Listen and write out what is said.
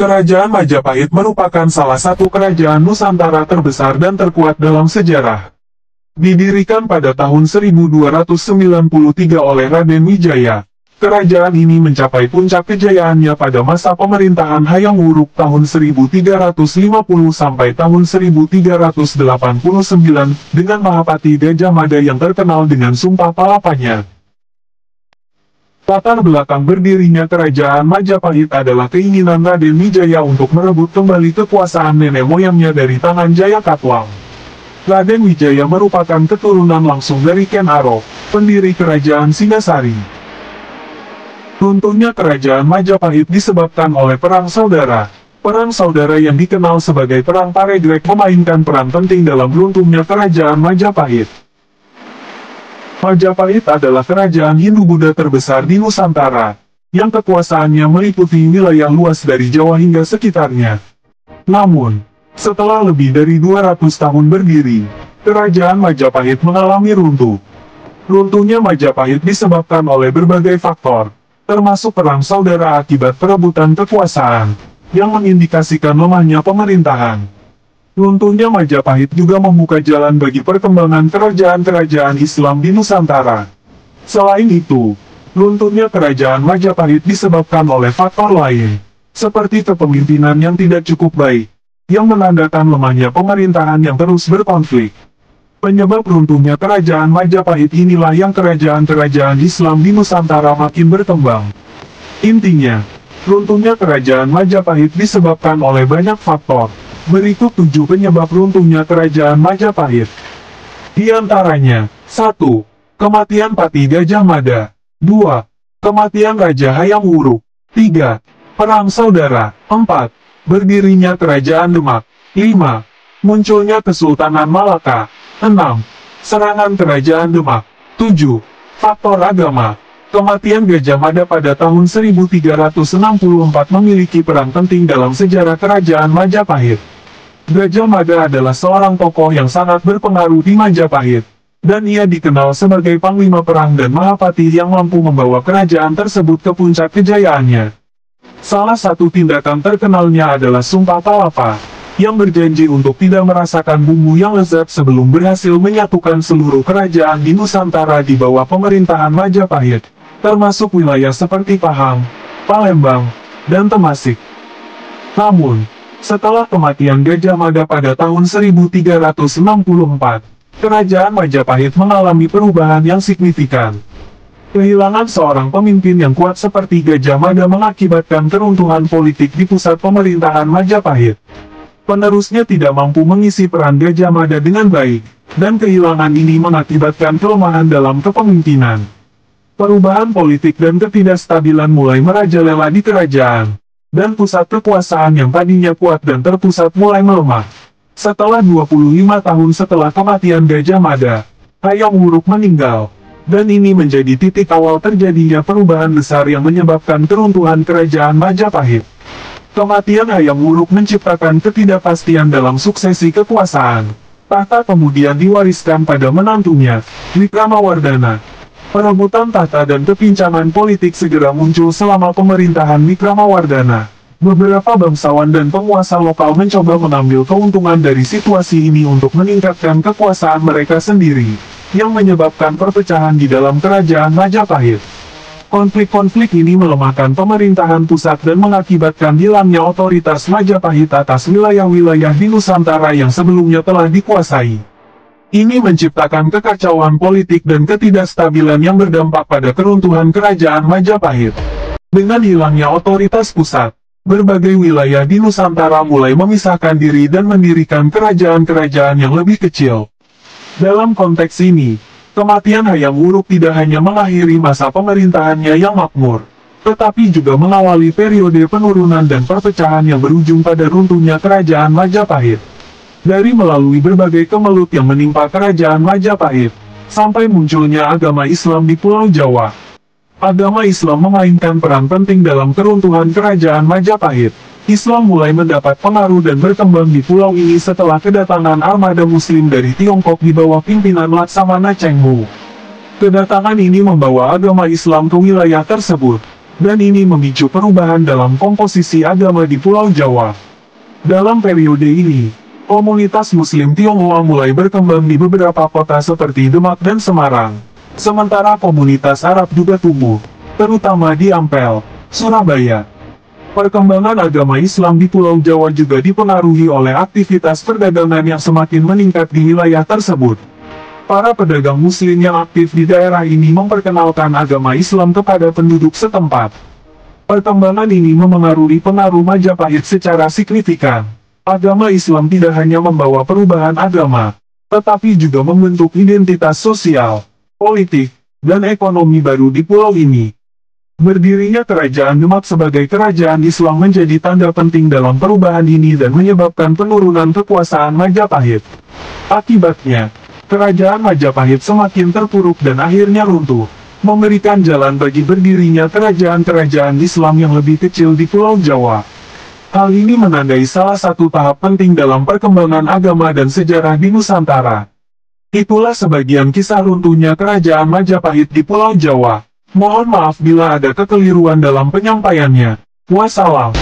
Kerajaan Majapahit merupakan salah satu kerajaan Nusantara terbesar dan terkuat dalam sejarah. Didirikan pada tahun 1293 oleh Raden Wijaya, kerajaan ini mencapai puncak kejayaannya pada masa pemerintahan Hayam Wuruk tahun 1350 sampai tahun 1389 dengan Mahapati Gajah Mada yang terkenal dengan Sumpah Palapanya. Latar belakang berdirinya kerajaan Majapahit adalah keinginan Raden Wijaya untuk merebut kembali kekuasaan nenek moyangnya dari tangan Jayakatwang. Raden Wijaya merupakan keturunan langsung dari Ken Arok, pendiri kerajaan Singasari. Runtuhnya kerajaan Majapahit disebabkan oleh perang saudara. Perang saudara yang dikenal sebagai Perang Paregrek memainkan peran penting dalam runtuhnya kerajaan Majapahit. Majapahit adalah kerajaan Hindu-Buddha terbesar di Nusantara, yang kekuasaannya meliputi wilayah luas dari Jawa hingga sekitarnya. Namun, setelah lebih dari 200 tahun berdiri, kerajaan Majapahit mengalami runtuh. Runtuhnya Majapahit disebabkan oleh berbagai faktor, termasuk perang saudara akibat perebutan kekuasaan, yang mengindikasikan lemahnya pemerintahan. Runtuhnya Majapahit juga membuka jalan bagi perkembangan kerajaan-kerajaan Islam di Nusantara. Selain itu, runtuhnya kerajaan Majapahit disebabkan oleh faktor lain, seperti kepemimpinan yang tidak cukup baik, yang menandakan lemahnya pemerintahan yang terus berkonflik. Penyebab runtuhnya kerajaan Majapahit inilah yang kerajaan-kerajaan Islam di Nusantara makin berkembang. Intinya, runtuhnya kerajaan Majapahit disebabkan oleh banyak faktor. Berikut 7 penyebab runtuhnya kerajaan Majapahit. Di antaranya, 1. Kematian Pati Gajah Mada. 2. Kematian Raja Hayam Wuruk. 3. Perang saudara. 4. Berdirinya Kerajaan Demak. 5. Munculnya Kesultanan Malaka. 6. Serangan Kerajaan Demak. 7. Faktor agama. Kematian Gajah Mada pada tahun 1364 memiliki peran penting dalam sejarah kerajaan Majapahit. Gajah Mada adalah seorang tokoh yang sangat berpengaruh di Majapahit, dan ia dikenal sebagai panglima perang dan mahapati yang mampu membawa kerajaan tersebut ke puncak kejayaannya. Salah satu tindakan terkenalnya adalah Sumpah Palapa, yang berjanji untuk tidak merasakan bumbu yang lezat sebelum berhasil menyatukan seluruh kerajaan di Nusantara di bawah pemerintahan Majapahit, termasuk wilayah seperti Pahang, Palembang, dan Temasik. Namun, setelah kematian Gajah Mada pada tahun 1364, kerajaan Majapahit mengalami perubahan yang signifikan. Kehilangan seorang pemimpin yang kuat seperti Gajah Mada mengakibatkan keruntuhan politik di pusat pemerintahan Majapahit. Penerusnya tidak mampu mengisi peran Gajah Mada dengan baik, dan kehilangan ini mengakibatkan kelemahan dalam kepemimpinan. Perubahan politik dan ketidakstabilan mulai merajalela di kerajaan, dan pusat kekuasaan yang tadinya kuat dan terpusat mulai melemah. Setelah 25 tahun setelah kematian Gajah Mada, Hayam Wuruk meninggal, dan ini menjadi titik awal terjadinya perubahan besar yang menyebabkan keruntuhan kerajaan Majapahit. Kematian Hayam Wuruk menciptakan ketidakpastian dalam suksesi kekuasaan. Tahta kemudian diwariskan pada menantunya, Wikramawardhana. Perebutan tahta dan kepincangan politik segera muncul selama pemerintahan Wikramawardhana. Beberapa bangsawan dan penguasa lokal mencoba mengambil keuntungan dari situasi ini untuk meningkatkan kekuasaan mereka sendiri, yang menyebabkan perpecahan di dalam kerajaan Majapahit. Konflik-konflik ini melemahkan pemerintahan pusat dan mengakibatkan hilangnya otoritas Majapahit atas wilayah-wilayah di Nusantara yang sebelumnya telah dikuasai. Ini menciptakan kekacauan politik dan ketidakstabilan yang berdampak pada keruntuhan kerajaan Majapahit. Dengan hilangnya otoritas pusat, berbagai wilayah di Nusantara mulai memisahkan diri dan mendirikan kerajaan-kerajaan yang lebih kecil. Dalam konteks ini, kematian Hayam Wuruk tidak hanya mengakhiri masa pemerintahannya yang makmur, tetapi juga mengawali periode penurunan dan perpecahan yang berujung pada runtuhnya kerajaan Majapahit. Dari melalui berbagai kemelut yang menimpa kerajaan Majapahit, sampai munculnya agama Islam di Pulau Jawa. Agama Islam memainkan peran penting dalam keruntuhan kerajaan Majapahit. Islam mulai mendapat pengaruh dan berkembang di pulau ini setelah kedatangan armada Muslim dari Tiongkok di bawah pimpinan Laksamana Cheng Mu. Kedatangan ini membawa agama Islam ke wilayah tersebut, dan ini memicu perubahan dalam komposisi agama di Pulau Jawa. Dalam periode ini, komunitas Muslim Tionghoa mulai berkembang di beberapa kota seperti Demak dan Semarang. Sementara komunitas Arab juga tumbuh, terutama di Ampel, Surabaya. Perkembangan agama Islam di Pulau Jawa juga dipengaruhi oleh aktivitas perdagangan yang semakin meningkat di wilayah tersebut. Para pedagang Muslim yang aktif di daerah ini memperkenalkan agama Islam kepada penduduk setempat. Perkembangan ini memengaruhi pengaruh Majapahit secara signifikan. Agama Islam tidak hanya membawa perubahan agama, tetapi juga membentuk identitas sosial, politik, dan ekonomi baru di pulau ini. Berdirinya Kerajaan Demak sebagai kerajaan Islam menjadi tanda penting dalam perubahan ini dan menyebabkan penurunan kekuasaan Majapahit. Akibatnya, Kerajaan Majapahit semakin terpuruk dan akhirnya runtuh, memberikan jalan bagi berdirinya kerajaan-kerajaan Islam yang lebih kecil di Pulau Jawa. Hal ini menandai salah satu tahap penting dalam perkembangan agama dan sejarah di Nusantara. Itulah sebagian kisah runtuhnya Kerajaan Majapahit di Pulau Jawa. Mohon maaf bila ada kekeliruan dalam penyampaiannya. Wassalam.